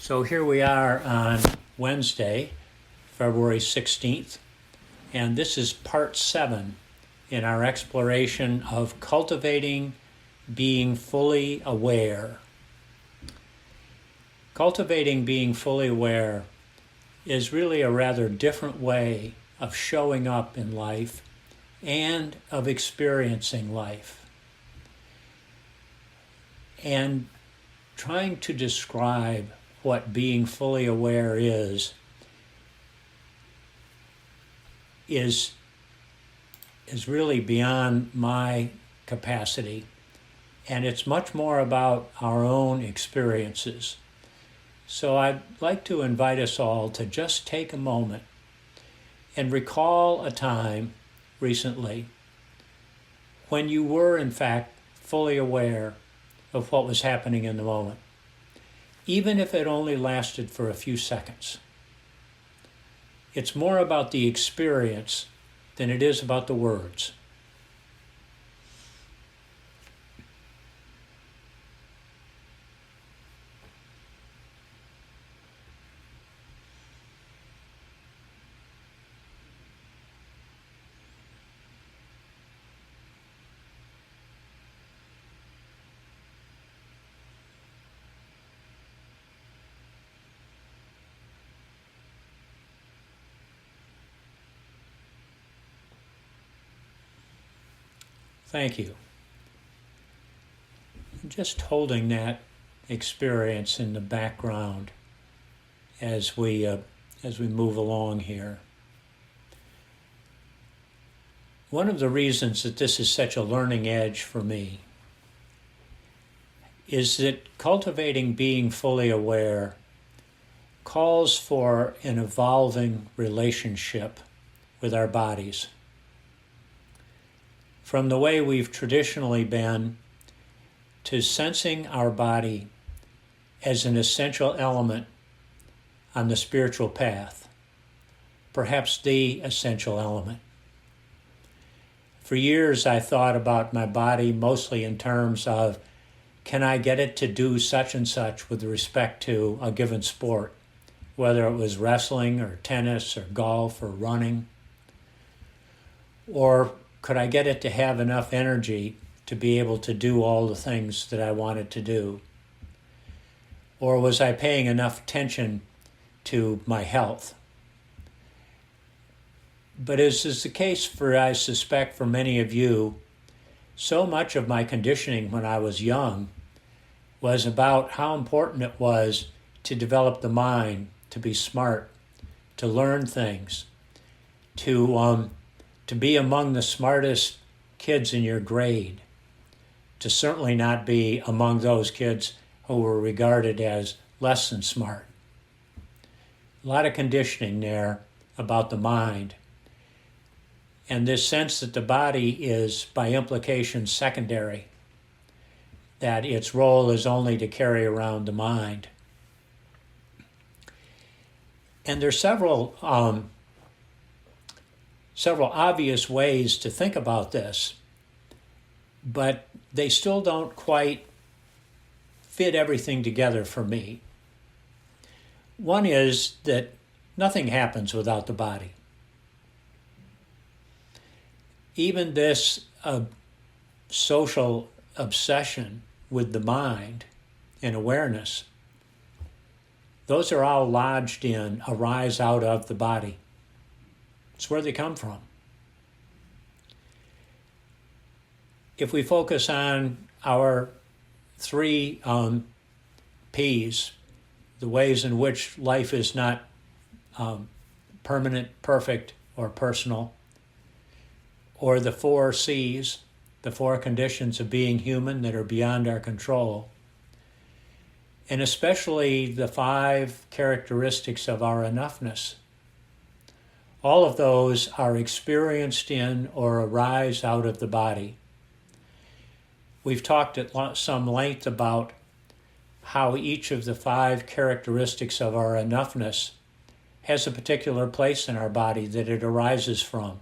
So here we are on Wednesday, February 16th, and this is part 7 in our exploration of cultivating being fully aware. Cultivating being fully aware is really a rather different way of showing up in life and of experiencing life. And trying to describe what being fully aware is really beyond my capacity, and it's much more about our own experiences. So I'd like to invite us all to just take a moment and recall a time recently when you were in fact fully aware of what was happening in the moment, even if it only lasted for a few seconds. It's more about the experience than it is about the words. Thank you. Just holding that experience in the background as we move along here. One of the reasons that this is such a learning edge for me is that cultivating being fully aware calls for an evolving relationship with our bodies. From the way we've traditionally been to sensing our body as an essential element on the spiritual path, perhaps the essential element. For years I thought about my body mostly in terms of, can I get it to do such and such with respect to a given sport, whether it was wrestling or tennis or golf or running, or could I get it to have enough energy to be able to do all the things that I wanted to do? Or was I paying enough attention to my health? But as is the case for, I suspect, for many of you, so much of my conditioning when I was young was about how important it was to develop the mind, to be smart, to learn things, to be among the smartest kids in your grade, to certainly not be among those kids who were regarded as less than smart. A lot of conditioning there about the mind, and this sense that the body is, by implication, secondary, that its role is only to carry around the mind. And there's several obvious ways to think about this, but they still don't quite fit everything together for me. One is that nothing happens without the body. Even this social obsession with the mind and awareness, those are all lodged in, arise out of the body. It's where they come from. If we focus on our 3 P's, the ways in which life is not permanent, perfect, or personal, or the 4 C's, the 4 conditions of being human that are beyond our control, and especially the 5 characteristics of our enoughness, all of those are experienced in or arise out of the body. We've talked at some length about how each of the 5 characteristics of our enoughness has a particular place in our body that it arises from.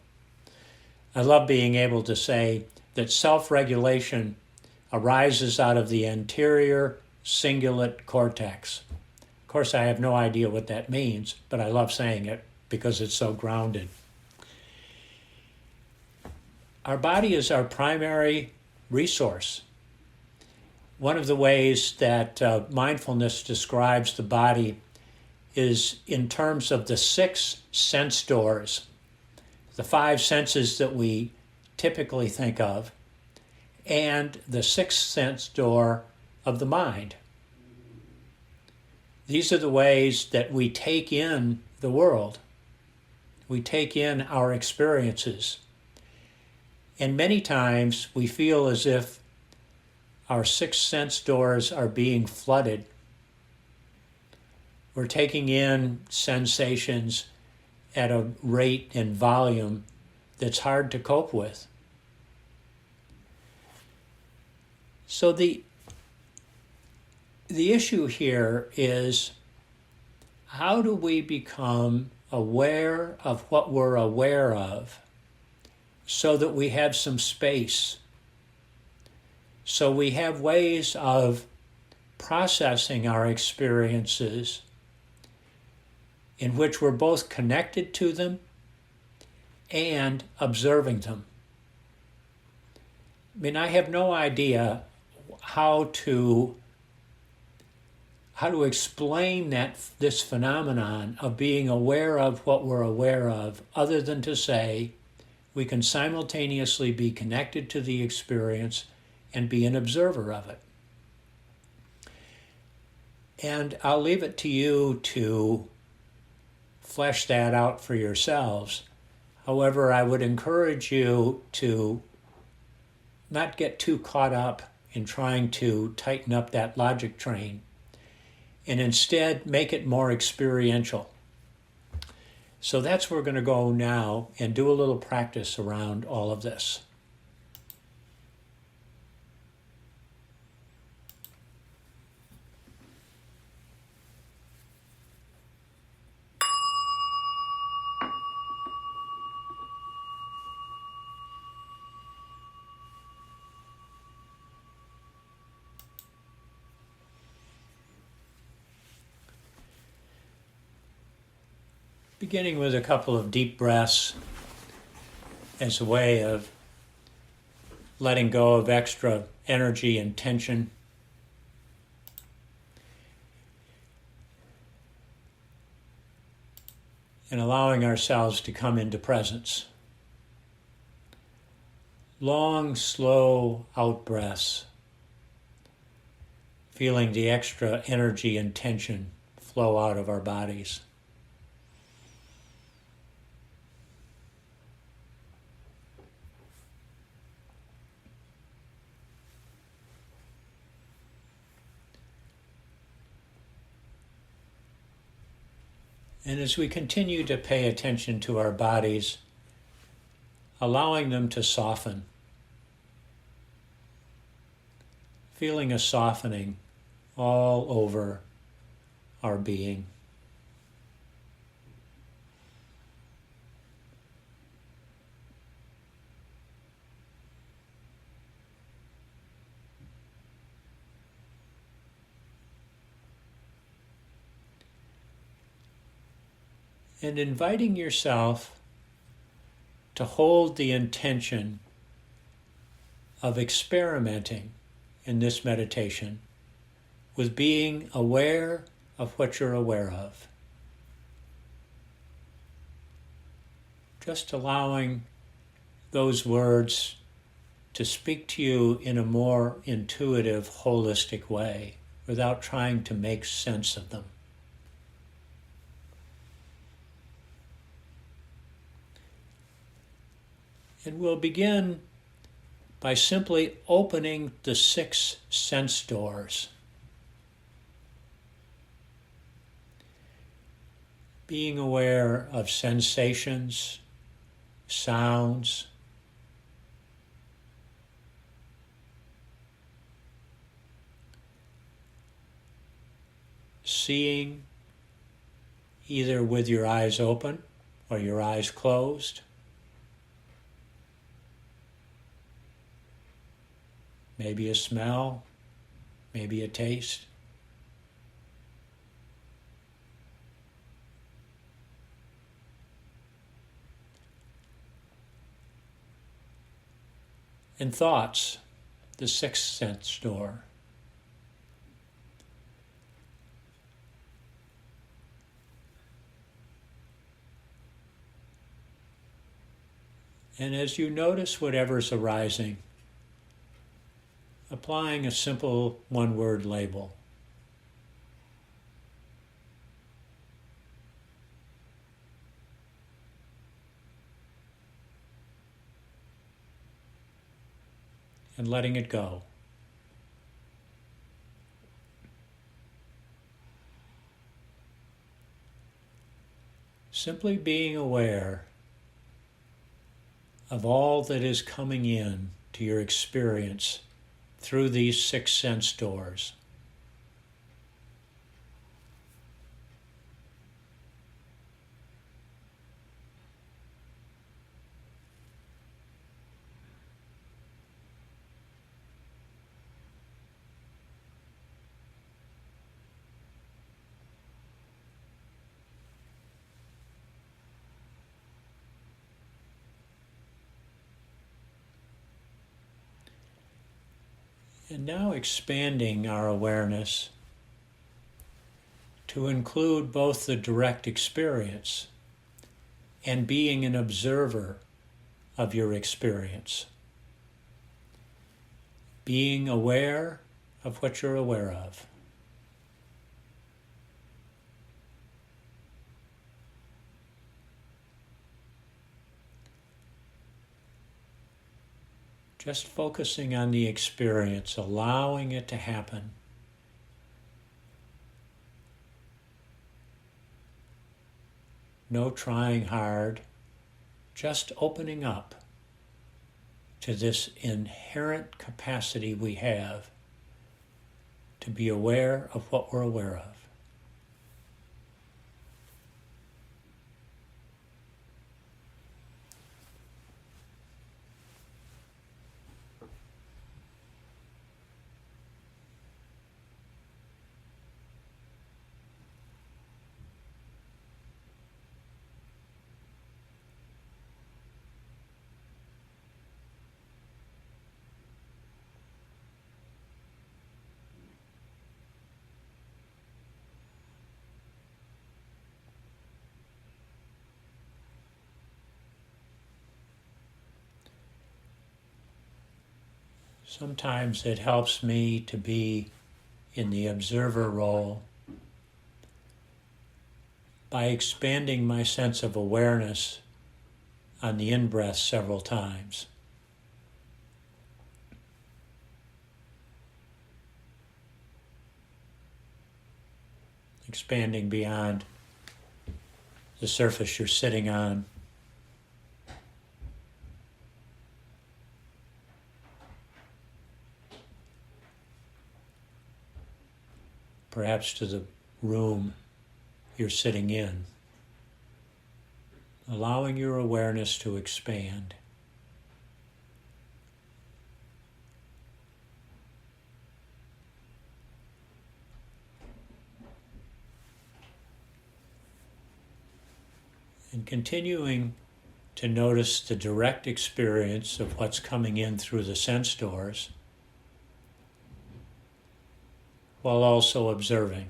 I love being able to say that self-regulation arises out of the anterior cingulate cortex, Of course, I have no idea what that means, but I love saying it because it's so grounded. Our body is our primary resource. One of the ways that mindfulness describes the body is in terms of the 6 sense doors, the 5 senses that we typically think of, and the 6th sense door of the mind. These are the ways that we take in the world. We take in our experiences. And many times we feel as if our 6 sense doors are being flooded. We're taking in sensations at a rate and volume that's hard to cope with. So the issue here is, how do we become aware of what we're aware of so that we have some space, so we have ways of processing our experiences in which we're both connected to them and observing them. I mean, I have no idea how to explain this phenomenon of being aware of what we're aware of, other than to say we can simultaneously be connected to the experience and be an observer of it. And I'll leave it to you to flesh that out for yourselves. However, I would encourage you to not get too caught up in trying to tighten up that logic train, and instead make it more experiential. So that's where we're going to go now and do a little practice around all of this. Beginning with a couple of deep breaths as a way of letting go of extra energy and tension. And allowing ourselves to come into presence. Long, slow out breaths, feeling the extra energy and tension flow out of our bodies. And as we continue to pay attention to our bodies, allowing them to soften, feeling a softening all over our being. And inviting yourself to hold the intention of experimenting in this meditation with being aware of what you're aware of. Just allowing those words to speak to you in a more intuitive, holistic way without trying to make sense of them. And we'll begin by simply opening the 6 sense doors. Being aware of sensations, sounds, seeing either with your eyes open or your eyes closed. Maybe a smell, maybe a taste. And thoughts, the sixth sense door. And as you notice whatever's arising, applying a simple one-word label. And letting it go. Simply being aware of all that is coming in to your experience through these six sense doors. And now expanding our awareness to include both the direct experience and being an observer of your experience. Being aware of what you're aware of. Just focusing on the experience, allowing it to happen. No trying hard, just opening up to this inherent capacity we have to be aware of what we're aware of. Sometimes it helps me to be in the observer role by expanding my sense of awareness on the in-breath several times. Expanding beyond the surface you're sitting on. Perhaps to the room you're sitting in, allowing your awareness to expand. And continuing to notice the direct experience of what's coming in through the sense doors, while also observing.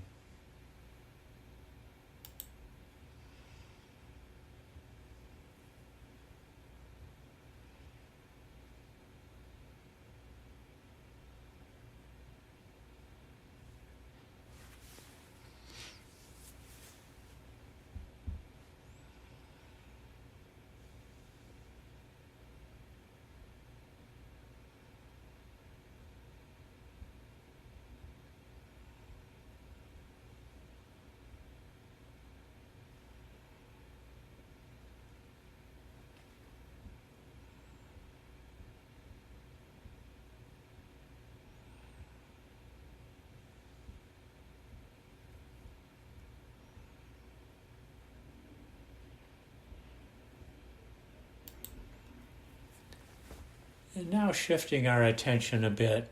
And now shifting our attention a bit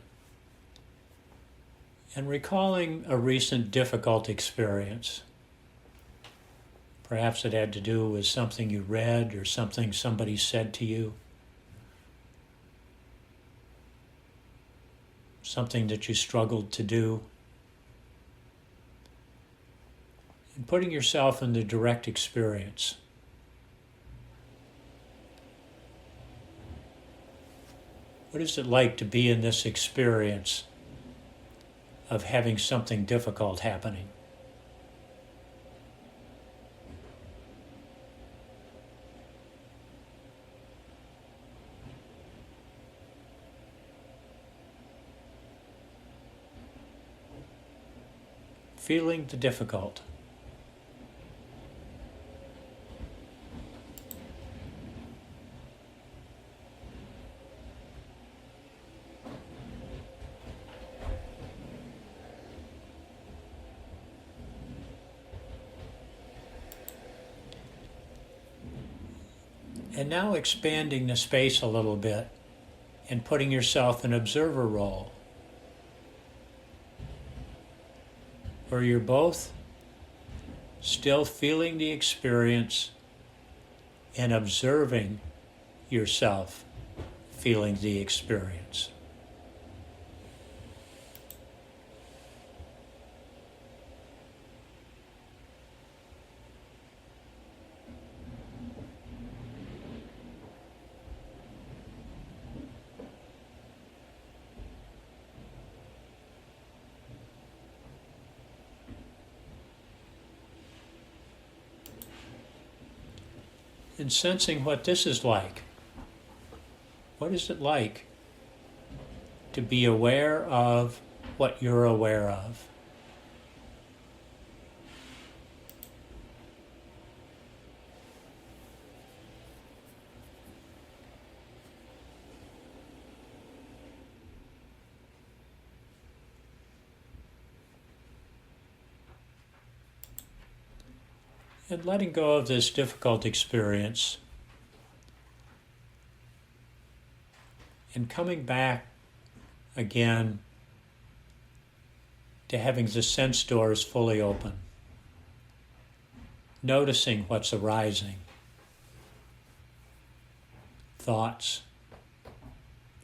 and recalling a recent difficult experience. Perhaps it had to do with something you read or something somebody said to you. something that you struggled to do, and putting yourself in the direct experience. What is it like to be in this experience of having something difficult happening? Feeling the difficult. And now expanding the space a little bit and putting yourself in observer role, where you're both still feeling the experience and observing yourself feeling the experience. And sensing what this is like. What is it like to be aware of what you're aware of? And letting go of this difficult experience and coming back again to having the sense doors fully open, noticing what's arising, thoughts,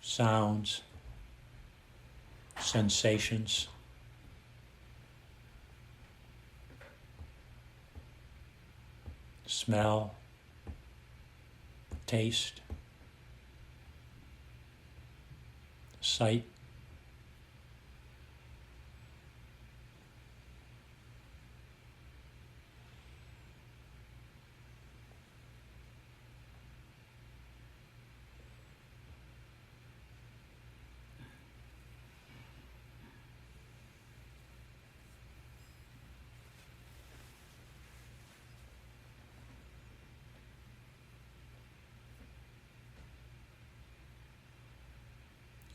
sounds, sensations. Smell, taste, sight.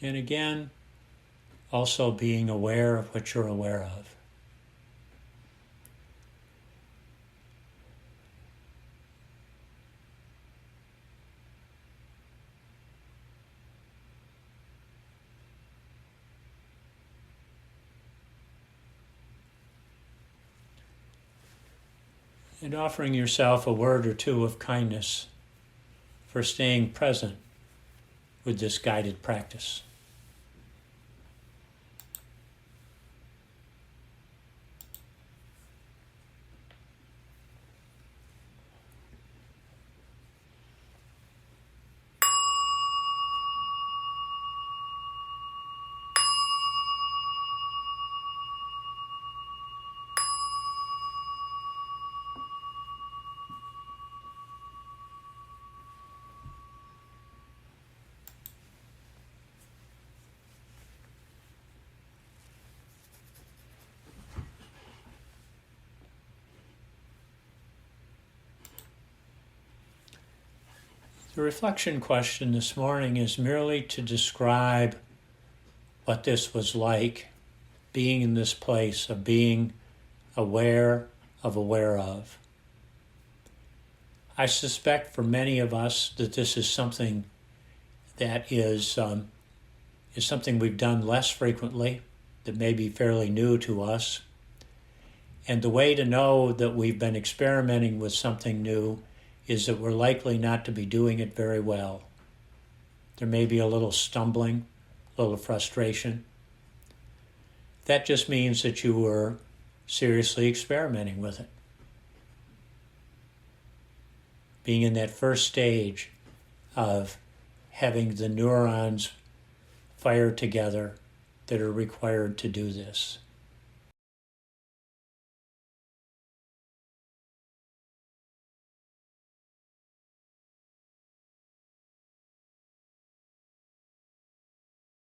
And again, also being aware of what you're aware of. And offering yourself a word or two of kindness for staying present with this guided practice. The reflection question this morning is merely to describe what this was like, being in this place of being aware of. I suspect for many of us that this is something that is something we've done less frequently, that may be fairly new to us. And the way to know that we've been experimenting with something new is that we're likely not to be doing it very well. There may be a little stumbling, a little frustration, that just means that you were seriously experimenting with it. Being in that first stage of having the neurons fire together that are required to do this.